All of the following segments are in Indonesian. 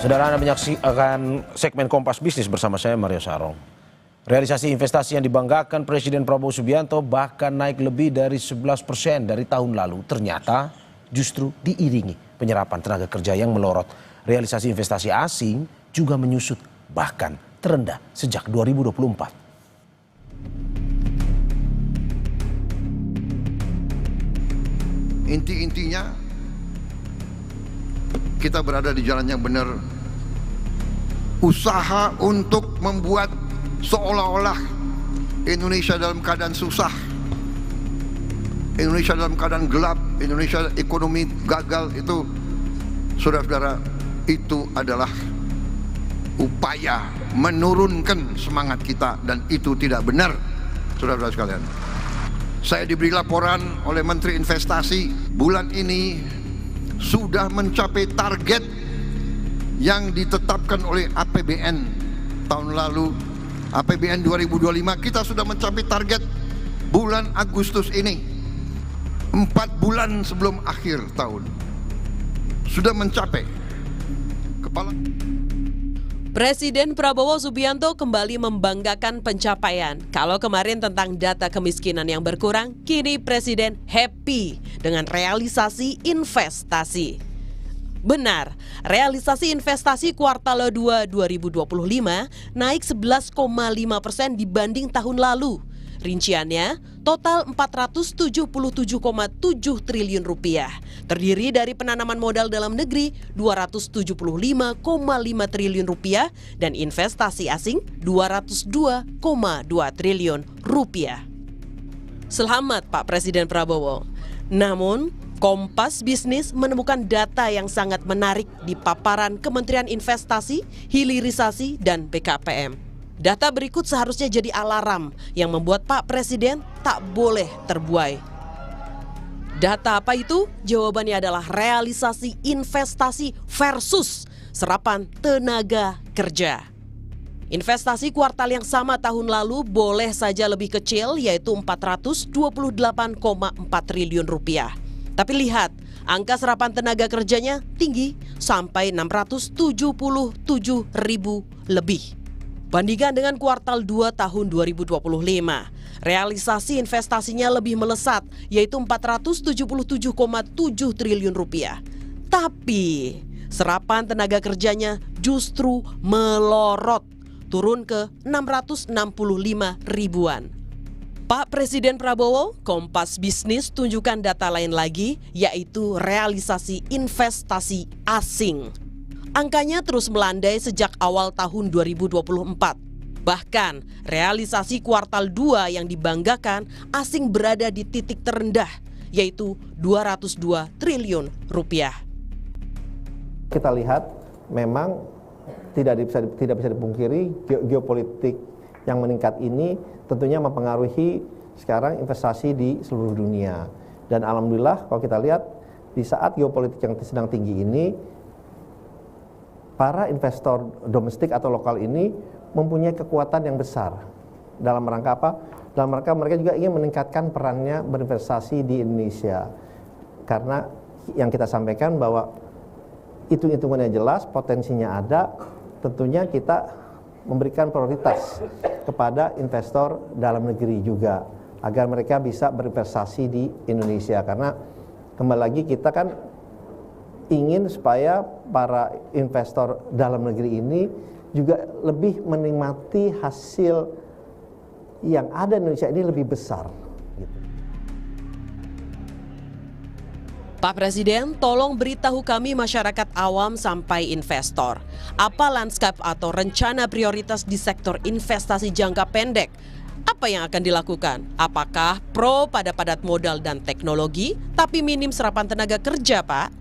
Saudara, Anda menyaksikan segmen Kompas Bisnis bersama saya, Mario Sarong. Realisasi investasi yang dibanggakan Presiden Prabowo Subianto bahkan naik lebih dari 11% dari tahun lalu. Ternyata justru diiringi penyerapan tenaga kerja yang melorot. Realisasi investasi asing juga menyusut, bahkan terendah sejak 2024. Inti-intinya kita berada di jalan yang benar. Usaha untuk membuat seolah-olah Indonesia dalam keadaan susah, Indonesia dalam keadaan gelap, Indonesia ekonomi gagal, itu saudara-saudara, itu adalah upaya menurunkan semangat kita, dan itu tidak benar, saudara-saudara sekalian. Saya diberi laporan oleh Menteri Investasi, bulan ini sudah mencapai target yang ditetapkan oleh APBN tahun lalu. APBN 2025 kita sudah mencapai target bulan Agustus ini, 4 bulan sebelum akhir tahun sudah mencapai. Presiden Prabowo Subianto kembali membanggakan pencapaian. Kalau kemarin tentang data kemiskinan yang berkurang, kini Presiden happy dengan realisasi investasi. Benar, realisasi investasi kuartal 2 2025 naik 11,5% dibanding tahun lalu. Rinciannya, total 477,7 triliun rupiah. Terdiri dari penanaman modal dalam negeri 275,5 triliun rupiah dan investasi asing 202,2 triliun rupiah. Selamat Pak Presiden Prabowo. Namun, Kompas Bisnis menemukan data yang sangat menarik di paparan Kementerian Investasi, Hilirisasi, dan BKPM. Data berikut seharusnya jadi alarm yang membuat Pak Presiden tak boleh terbuai. Data apa itu? Jawabannya adalah realisasi investasi versus serapan tenaga kerja. Investasi kuartal yang sama tahun lalu boleh saja lebih kecil, yaitu 428,4 triliun rupiah. Tapi lihat, angka serapan tenaga kerjanya tinggi sampai 677 ribu lebih. Bandingkan dengan kuartal 2 tahun 2025, realisasi investasinya lebih melesat, yaitu 477,7 triliun rupiah. Tapi serapan tenaga kerjanya justru melorot, turun ke 665 ribuan. Pak Presiden Prabowo, Kompas Bisnis tunjukkan data lain lagi, yaitu realisasi investasi asing. Angkanya terus melandai sejak awal tahun 2024. Bahkan, realisasi kuartal 2 yang dibanggakan asing berada di titik terendah, yaitu 202 triliun rupiah. Kita lihat memang tidak bisa dipungkiri geopolitik yang meningkat ini tentunya mempengaruhi sekarang investasi di seluruh dunia. Dan alhamdulillah kalau kita lihat di saat geopolitik yang sedang tinggi ini, para investor domestik atau lokal ini mempunyai kekuatan yang besar. Dalam rangka apa? Dalam rangka mereka juga ingin meningkatkan perannya berinvestasi di Indonesia. Karena yang kita sampaikan bahwa hitung-hitungannya jelas, potensinya ada, tentunya kita memberikan prioritas kepada investor dalam negeri juga, agar mereka bisa berinvestasi di Indonesia. Karena kembali lagi kita kan ingin supaya para investor dalam negeri ini juga lebih menikmati hasil yang ada di Indonesia ini lebih besar. Pak Presiden, tolong beritahu kami masyarakat awam sampai investor. Apa lanskap atau rencana prioritas di sektor investasi jangka pendek? Apa yang akan dilakukan? Apakah pro pada padat modal dan teknologi, tapi minim serapan tenaga kerja, Pak?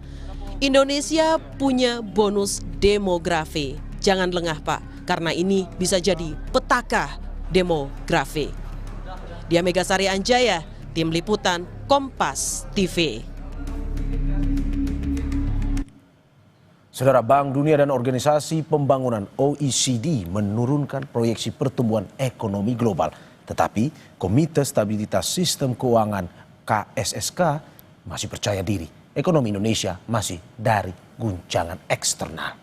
Indonesia punya bonus demografi. Jangan lengah, Pak, karena ini bisa jadi petaka demografi. Dia Megasari Anjaya, Tim Liputan Kompas TV. Saudara, Bank Dunia dan Organisasi Pembangunan OECD menurunkan proyeksi pertumbuhan ekonomi global. Tetapi Komite Stabilitas Sistem Keuangan KSSK masih percaya diri ekonomi Indonesia masih dari guncangan eksternal.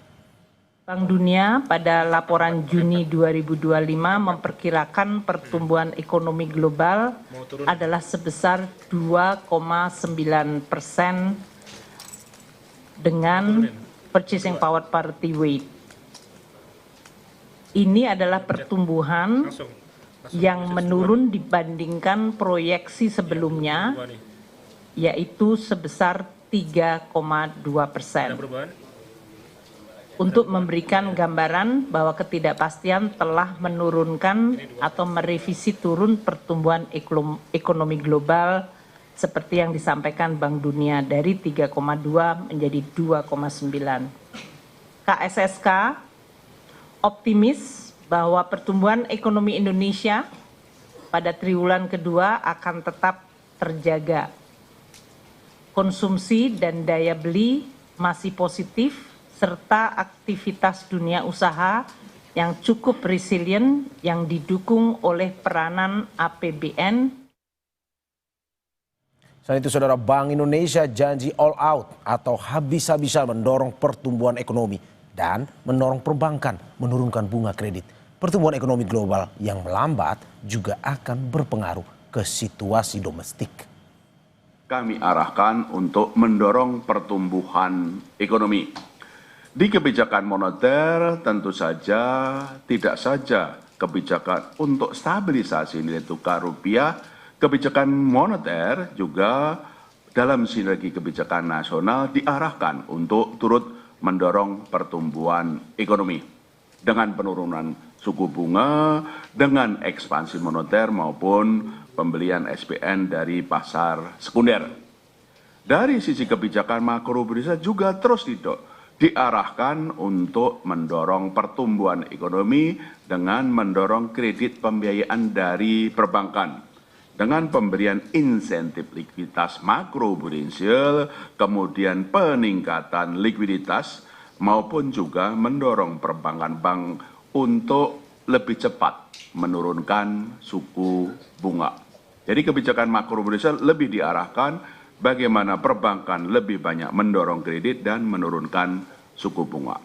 Bank Dunia pada laporan Juni 2025 memperkirakan pertumbuhan ekonomi global adalah sebesar 2,9% dengan purchasing power parity weight. Ini adalah pertumbuhan yang menurun dibandingkan proyeksi sebelumnya, yaitu sebesar 3,2%. Untuk memberikan gambaran bahwa ketidakpastian telah menurunkan atau merevisi turun pertumbuhan ekonomi global seperti yang disampaikan Bank Dunia dari 3,2 menjadi 2,9. KSSK optimis bahwa pertumbuhan ekonomi Indonesia pada triwulan kedua akan tetap terjaga. Konsumsi dan daya beli masih positif, serta aktivitas dunia usaha yang cukup resilient yang didukung oleh peranan APBN. Selain itu, Saudara, Bank Indonesia janji all out atau habis-habisan mendorong pertumbuhan ekonomi dan mendorong perbankan menurunkan bunga kredit. Pertumbuhan ekonomi global yang melambat juga akan berpengaruh ke situasi domestik. Kami arahkan untuk mendorong pertumbuhan ekonomi. Di kebijakan moneter tentu saja tidak saja kebijakan untuk stabilisasi nilai tukar rupiah, kebijakan moneter juga dalam sinergi kebijakan nasional diarahkan untuk turut mendorong pertumbuhan ekonomi dengan penurunan suku bunga, dengan ekspansi moneter maupun pembelian SPN dari pasar sekunder. Dari sisi kebijakan makro Indonesia juga terus diarahkan untuk mendorong pertumbuhan ekonomi dengan mendorong kredit pembiayaan dari perbankan dengan pemberian insentif likuiditas makro prudensial, kemudian peningkatan likuiditas maupun juga mendorong perbankan bank untuk lebih cepat menurunkan suku bunga. Jadi kebijakan makro prudensial lebih diarahkan bagaimana perbankan lebih banyak mendorong kredit dan menurunkan suku bunga.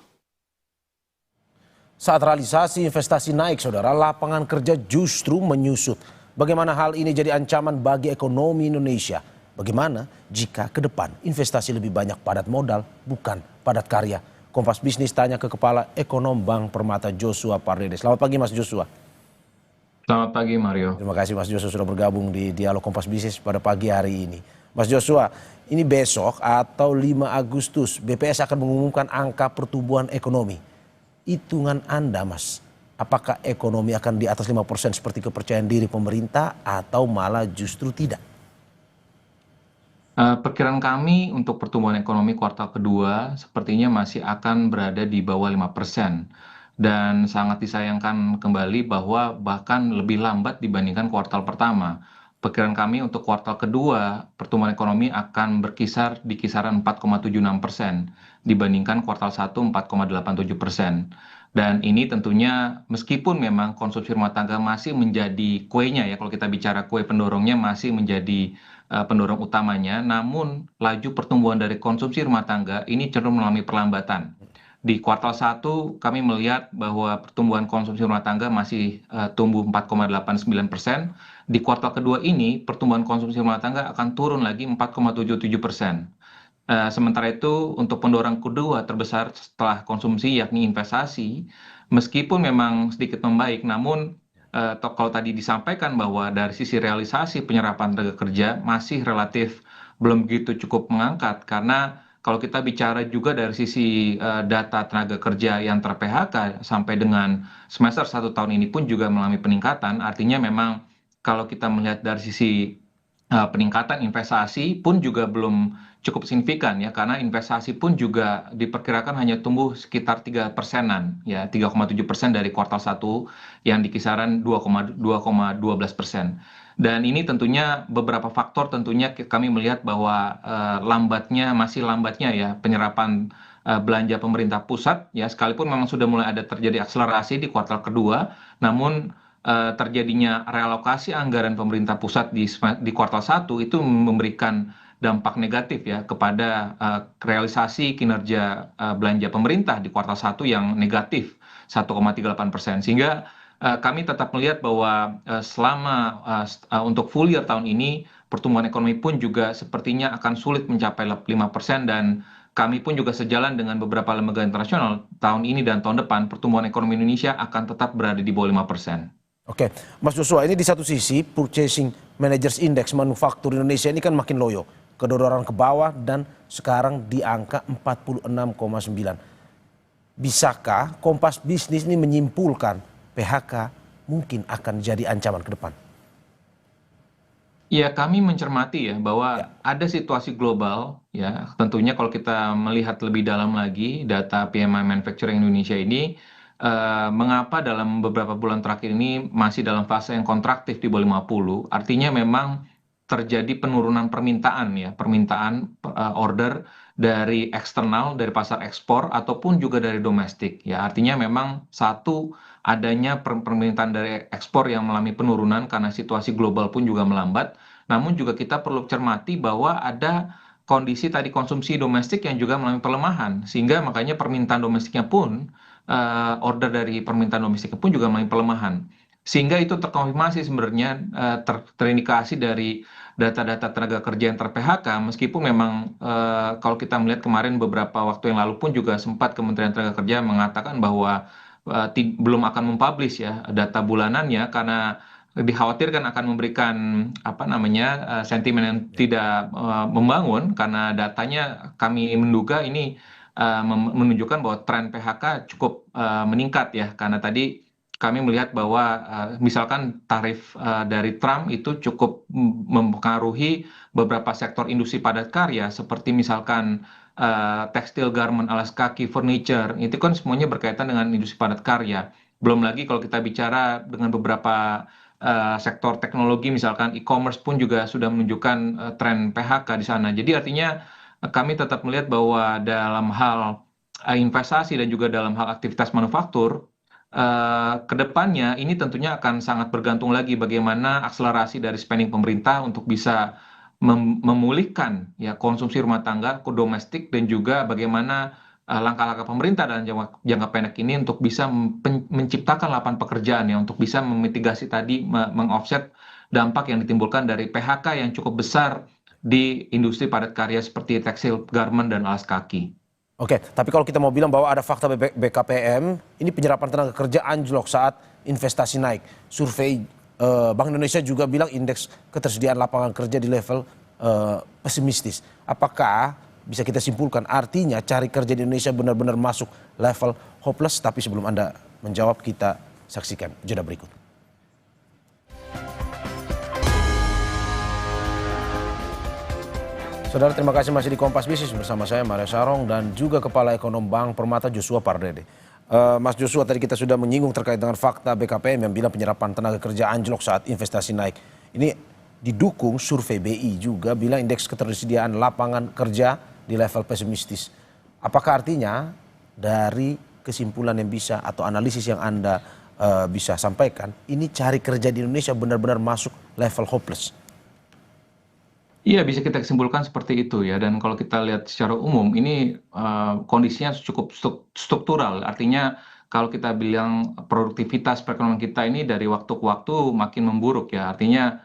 Saat realisasi investasi naik, Saudara, lapangan kerja justru menyusut. Bagaimana hal ini jadi ancaman bagi ekonomi Indonesia? Bagaimana jika ke depan investasi lebih banyak padat modal, bukan padat karya? Kompas Bisnis tanya ke Kepala Ekonom Bank Permata Joshua Pardede. Selamat pagi, Mas Joshua. Selamat pagi, Mario. Terima kasih, Mas Joshua, sudah bergabung di Dialog Kompas Bisnis pada pagi hari ini. Mas Joshua, ini besok atau 5 Agustus BPS akan mengumumkan angka pertumbuhan ekonomi. Hitungan Anda, Mas, apakah ekonomi akan di atas 5% seperti kepercayaan diri pemerintah atau malah justru tidak? Perkiraan kami untuk pertumbuhan ekonomi kuartal kedua sepertinya masih akan berada di bawah 5%. Dan sangat disayangkan kembali bahwa bahkan lebih lambat dibandingkan kuartal pertama. Perkiraan kami untuk kuartal kedua pertumbuhan ekonomi akan berkisar di kisaran 4,76% dibandingkan kuartal 1 4,87%. Dan ini tentunya meskipun memang konsumsi rumah tangga masih menjadi kuenya ya, kalau kita bicara kue pendorongnya masih menjadi pendorong utamanya, namun laju pertumbuhan dari konsumsi rumah tangga ini cenderung mengalami perlambatan. Di kuartal 1 kami melihat bahwa pertumbuhan konsumsi rumah tangga masih tumbuh 4,89%. Di kuartal kedua ini pertumbuhan konsumsi rumah tangga akan turun lagi 4,77%. Sementara itu untuk pendorong kedua terbesar setelah konsumsi yakni investasi, meskipun memang sedikit membaik, namun kalau tadi disampaikan bahwa dari sisi realisasi penyerapan tenaga kerja masih relatif belum begitu cukup mengangkat, karena kalau kita bicara juga dari sisi data tenaga kerja yang ter-PHK sampai dengan semester 1 tahun ini pun juga mengalami peningkatan. Artinya memang kalau kita melihat dari sisi peningkatan investasi pun juga belum cukup signifikan ya, karena investasi pun juga diperkirakan hanya tumbuh sekitar 3%-an ya, 3,7% dari kuartal 1 yang di kisaran 2,12%. Dan ini tentunya beberapa faktor tentunya kami melihat bahwa masih lambatnya ya penyerapan belanja pemerintah pusat ya, sekalipun memang sudah mulai ada terjadi akselerasi di kuartal kedua, namun terjadinya realokasi anggaran pemerintah pusat di kuartal 1 itu memberikan dampak negatif ya kepada realisasi kinerja belanja pemerintah di kuartal 1 yang negatif 1,38%. Sehingga kami tetap melihat bahwa selama untuk full year tahun ini pertumbuhan ekonomi pun juga sepertinya akan sulit mencapai 5%, dan kami pun juga sejalan dengan beberapa lembaga internasional tahun ini dan tahun depan pertumbuhan ekonomi Indonesia akan tetap berada di bawah 5%. Oke, Mas Joshua, ini di satu sisi Purchasing Managers Index manufaktur Indonesia ini kan makin loyo, kedodoran ke bawah dan sekarang di angka 46,9. Bisakah Kompas Bisnis ini menyimpulkan PHK mungkin akan jadi ancaman ke depan? Ya, kami mencermati ya bahwa ada situasi global ya. Tentunya kalau kita melihat lebih dalam lagi data PMI Manufacturing Indonesia ini, mengapa dalam beberapa bulan terakhir ini masih dalam fase yang kontraktif di bawah 50, artinya memang terjadi penurunan permintaan ya, permintaan order dari eksternal, dari pasar ekspor ataupun juga dari domestik ya. Artinya memang satu, adanya permintaan dari ekspor yang mengalami penurunan karena situasi global pun juga melambat. Namun juga kita perlu cermati bahwa ada kondisi tadi konsumsi domestik yang juga mengalami pelemahan, sehingga makanya permintaan domestiknya pun order dari permintaan domestiknya pun juga mengalami pelemahan. Sehingga itu terkonfirmasi sebenarnya terindikasi dari data-data tenaga kerja yang ter-PHK, meskipun memang kalau kita melihat kemarin beberapa waktu yang lalu pun juga sempat Kementerian Tenaga Kerja mengatakan bahwa belum akan mempublish ya data bulanannya karena dikhawatirkan akan memberikan sentimen yang tidak membangun, karena datanya kami menduga ini menunjukkan bahwa tren PHK cukup meningkat ya, karena tadi kami melihat bahwa misalkan tarif dari Trump itu cukup mempengaruhi beberapa sektor industri padat karya seperti misalkan tekstil, garment, alas kaki, furniture, itu kan semuanya berkaitan dengan industri padat karya. Belum lagi kalau kita bicara dengan beberapa sektor teknologi, misalkan e-commerce pun juga sudah menunjukkan tren PHK di sana. Jadi artinya kami tetap melihat bahwa dalam hal investasi dan juga dalam hal aktivitas manufaktur, kedepannya ini tentunya akan sangat bergantung lagi bagaimana akselerasi dari spending pemerintah untuk bisa memulihkan ya konsumsi rumah tangga ke domestik, dan juga bagaimana langkah-langkah pemerintah dalam jangka pendek ini untuk bisa menciptakan lapangan pekerjaan ya, untuk bisa memitigasi tadi mengoffset dampak yang ditimbulkan dari PHK yang cukup besar di industri padat karya seperti tekstil, garment, dan alas kaki. Oke, tapi kalau kita mau bilang bahwa ada fakta BKPM, ini penyerapan tenaga kerja anjlok saat investasi naik. Survei Bank Indonesia juga bilang indeks ketersediaan lapangan kerja di level pesimistis. Apakah bisa kita simpulkan artinya cari kerja di Indonesia benar-benar masuk level hopeless? Tapi sebelum Anda menjawab, kita saksikan jeda berikut. Saudara, terima kasih masih di Kompas Bisnis bersama saya Mario Sarong dan juga Kepala Ekonom Bank Permata Joshua Pardede. Mas Joshua, tadi kita sudah menyinggung terkait dengan fakta BKPM yang bilang penyerapan tenaga kerja anjlok saat investasi naik. Ini didukung survei BI juga bilang indeks ketersediaan lapangan kerja di level pesimistis. Apakah artinya dari kesimpulan yang bisa atau analisis yang Anda bisa sampaikan, ini cari kerja di Indonesia benar-benar masuk level hopeless? Iya, bisa kita simpulkan seperti itu ya. Dan kalau kita lihat secara umum, ini kondisinya cukup struktural. Artinya kalau kita bilang produktivitas perekonomian kita ini dari waktu ke waktu makin memburuk ya. Artinya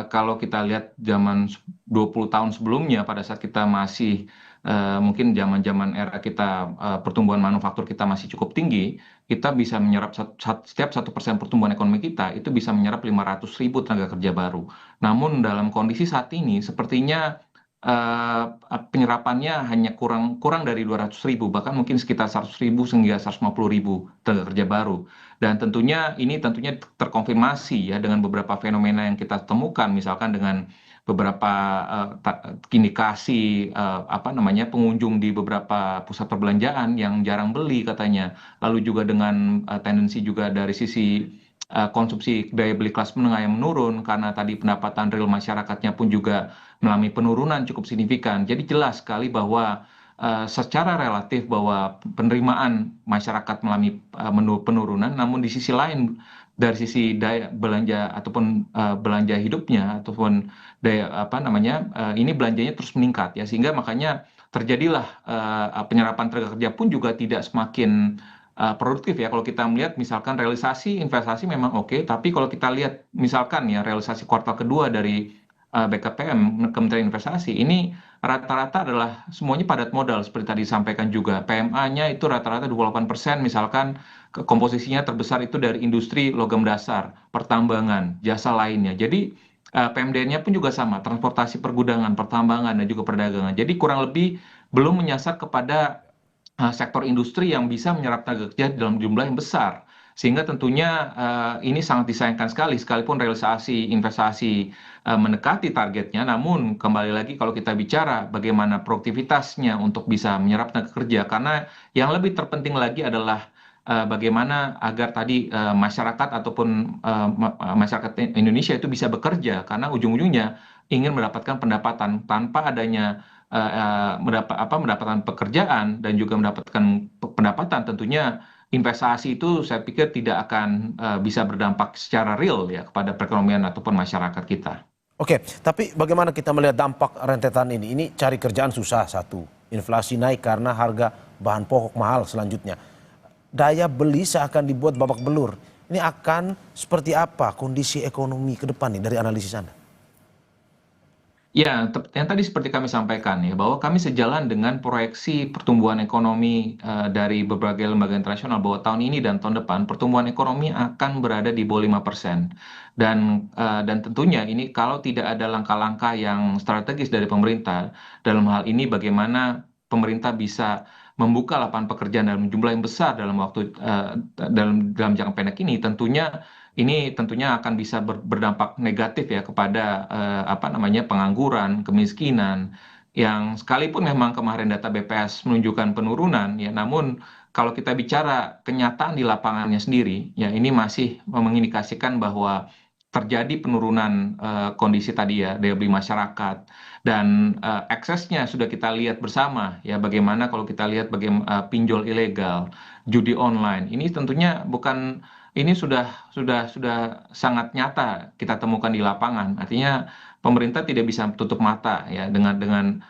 kalau kita lihat zaman 20 tahun sebelumnya, pada saat kita masih mungkin zaman-zaman era kita pertumbuhan manufaktur kita masih cukup tinggi, kita bisa menyerap setiap 1% pertumbuhan ekonomi kita itu bisa menyerap 500.000 tenaga kerja baru. Namun dalam kondisi saat ini sepertinya penyerapannya hanya kurang dari 200.000, bahkan mungkin sekitar 100.000 hingga 150.000 tenaga kerja baru. Dan tentunya ini terkonfirmasi ya dengan beberapa fenomena yang kita temukan, misalkan dengan beberapa indikasi pengunjung di beberapa pusat perbelanjaan yang jarang beli katanya, lalu juga dengan tendensi juga dari sisi konsumsi daya beli kelas menengah yang menurun karena tadi pendapatan real masyarakatnya pun juga mengalami penurunan cukup signifikan. Jadi jelas sekali bahwa secara relatif bahwa penerimaan masyarakat mengalami penurunan, namun di sisi lain dari sisi daya belanja ataupun belanja hidupnya ataupun daya ini belanjanya terus meningkat ya, sehingga makanya terjadilah penyerapan tenaga kerja pun juga tidak semakin produktif ya. Kalau kita melihat misalkan realisasi investasi memang oke, tapi kalau kita lihat misalkan ya realisasi kuartal kedua dari BKPM, Kementerian Investasi, ini rata-rata adalah semuanya padat modal seperti tadi disampaikan juga. PMA-nya itu rata-rata 28%, misalkan komposisinya terbesar itu dari industri logam dasar, pertambangan, jasa lainnya. Jadi PMDN-nya pun juga sama, transportasi pergudangan, pertambangan, dan juga perdagangan. Jadi kurang lebih belum menyasar kepada sektor industri yang bisa menyerap tenaga kerja dalam jumlah yang besar. Sehingga tentunya ini sangat disayangkan sekali, sekalipun realisasi investasi mendekati targetnya, namun kembali lagi kalau kita bicara bagaimana produktivitasnya untuk bisa menyerap tenaga kerja, karena yang lebih terpenting lagi adalah bagaimana agar tadi masyarakat ataupun masyarakat Indonesia itu bisa bekerja, karena ujung-ujungnya ingin mendapatkan pendapatan tanpa adanya mendapatkan pekerjaan dan juga mendapatkan pendapatan, tentunya investasi itu saya pikir tidak akan bisa berdampak secara real ya kepada perekonomian ataupun masyarakat kita. Oke, tapi bagaimana kita melihat dampak rentetan ini? Ini cari kerjaan susah satu, inflasi naik karena harga bahan pokok mahal selanjutnya. Daya beli seakan dibuat babak belur. Ini akan seperti apa kondisi ekonomi ke depan nih dari analisis Anda? Ya, yang tadi seperti kami sampaikan ya, bahwa kami sejalan dengan proyeksi pertumbuhan ekonomi dari berbagai lembaga internasional bahwa tahun ini dan tahun depan pertumbuhan ekonomi akan berada di bawah 5%. Dan tentunya ini kalau tidak ada langkah-langkah yang strategis dari pemerintah, dalam hal ini bagaimana pemerintah bisa membuka lapangan pekerjaan dalam jumlah yang besar dalam waktu dalam jangka pendek ini tentunya akan bisa berdampak negatif ya kepada pengangguran, kemiskinan yang sekalipun memang kemarin data BPS menunjukkan penurunan ya, namun kalau kita bicara kenyataan di lapangannya sendiri ya, ini masih mengindikasikan bahwa terjadi penurunan kondisi tadi ya, daya beli masyarakat, dan eksesnya sudah kita lihat bersama ya, bagaimana kalau kita lihat bagaimana pinjol ilegal, judi online, ini tentunya ini sudah sangat nyata kita temukan di lapangan. Artinya pemerintah tidak bisa tutup mata ya dengan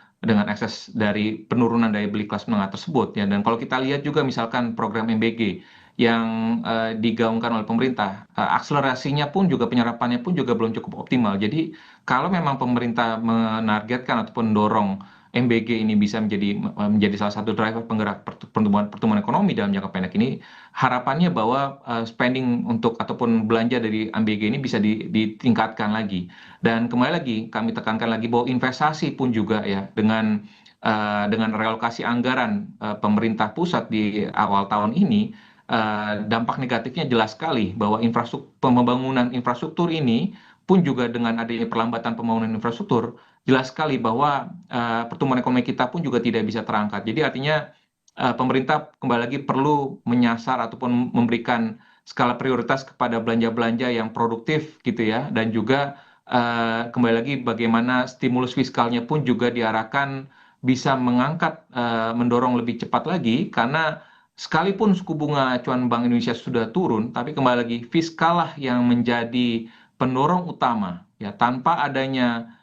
ekses dari penurunan daya beli kelas menengah tersebut ya. Dan kalau kita lihat juga misalkan program MBG yang digaungkan oleh pemerintah, akselerasinya pun juga penyerapannya pun juga belum cukup optimal. Jadi kalau memang pemerintah menargetkan ataupun mendorong MBG ini bisa menjadi salah satu driver penggerak pertumbuhan ekonomi dalam jangka pendek ini, harapannya bahwa spending untuk ataupun belanja dari MBG ini bisa ditingkatkan lagi. Dan kembali lagi kami tekankan lagi bahwa investasi pun juga ya, dengan relokasi anggaran pemerintah pusat di awal tahun ini, dampak negatifnya jelas sekali bahwa pembangunan infrastruktur ini pun juga dengan adanya perlambatan pembangunan infrastruktur, jelas sekali bahwa pertumbuhan ekonomi kita pun juga tidak bisa terangkat. Jadi artinya pemerintah kembali lagi perlu menyasar ataupun memberikan skala prioritas kepada belanja-belanja yang produktif gitu ya, dan juga kembali lagi bagaimana stimulus fiskalnya pun juga diarahkan bisa mendorong lebih cepat lagi, karena sekalipun suku bunga acuan Bank Indonesia sudah turun, tapi kembali lagi fiskal lah yang menjadi pendorong utama ya. Tanpa adanya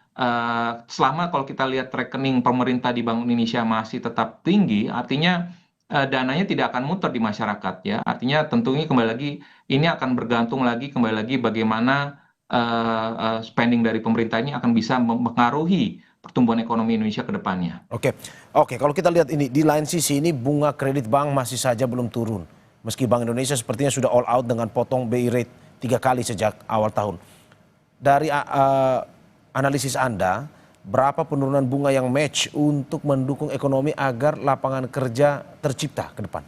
selama kalau kita lihat rekening pemerintah di Bank Indonesia masih tetap tinggi, artinya dananya tidak akan muter di masyarakat ya. Artinya tentunya kembali lagi ini akan bergantung lagi kembali lagi bagaimana spending dari pemerintah ini akan bisa mempengaruhi pertumbuhan ekonomi Indonesia ke depannya. Oke, kalau kita lihat ini di lain sisi ini bunga kredit bank masih saja belum turun. Meski Bank Indonesia sepertinya sudah all out dengan potong BI rate 3 kali sejak awal tahun. Dari analisis Anda, berapa penurunan bunga yang match untuk mendukung ekonomi agar lapangan kerja tercipta ke depan?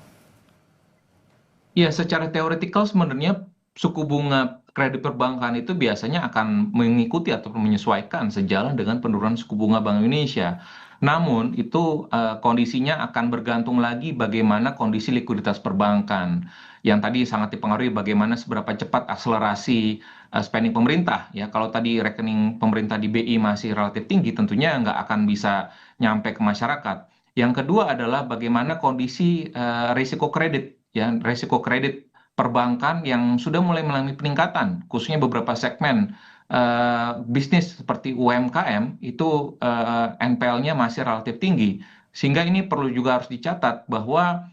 Ya, secara teoretikal sebenarnya suku bunga kredit perbankan itu biasanya akan mengikuti ataupun menyesuaikan sejalan dengan penurunan suku bunga Bank Indonesia. Namun itu kondisinya akan bergantung lagi bagaimana kondisi likuiditas perbankan, yang tadi sangat dipengaruhi bagaimana seberapa cepat akselerasi spending pemerintah ya. Kalau tadi rekening pemerintah di BI masih relatif tinggi, tentunya nggak akan bisa nyampe ke masyarakat. Yang kedua adalah bagaimana kondisi risiko kredit ya, risiko kredit perbankan yang sudah mulai mengalami peningkatan, khususnya beberapa segmen bisnis seperti UMKM itu NPL-nya masih relatif tinggi. Sehingga ini perlu juga harus dicatat bahwa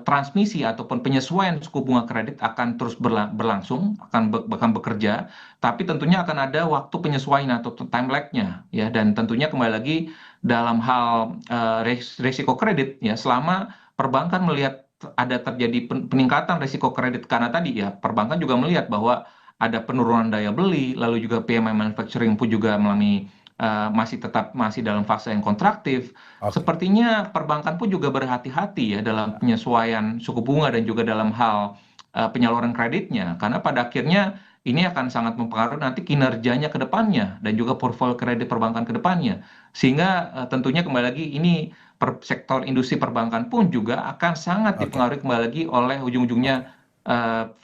transmisi ataupun penyesuaian suku bunga kredit akan terus berlangsung, akan bekerja, tapi tentunya akan ada waktu penyesuaian atau time lag-nya, ya. Dan tentunya kembali lagi dalam hal risiko kredit, ya, selama perbankan melihat ada terjadi peningkatan risiko kredit karena tadi ya perbankan juga melihat bahwa ada penurunan daya beli, lalu juga PMI manufacturing pun juga mengalami masih dalam fase yang kontraktif. Sepertinya perbankan pun juga berhati-hati ya dalam penyesuaian suku bunga dan juga dalam hal penyaluran kreditnya, karena pada akhirnya ini akan sangat mempengaruhi nanti kinerjanya ke depannya dan juga portfolio kredit perbankan ke depannya. Sehingga tentunya kembali lagi ini sektor industri perbankan pun juga akan sangat dipengaruhi kembali lagi oleh ujung-ujungnya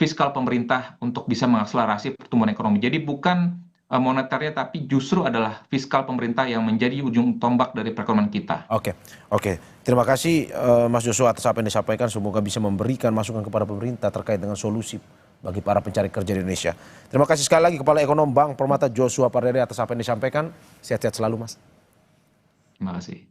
fiskal pemerintah untuk bisa mengakselerasi pertumbuhan ekonomi. Jadi bukan moneternya tapi justru adalah fiskal pemerintah yang menjadi ujung tombak dari perekonomian kita. Oke. Terima kasih Mas Joshua atas apa yang disampaikan. Semoga bisa memberikan masukan kepada pemerintah terkait dengan solusi bagi para pencari kerja di Indonesia. Terima kasih sekali lagi Kepala Ekonom Bank Permata Joshua Pardede atas apa yang disampaikan. Sehat-sehat selalu, Mas. Terima kasih.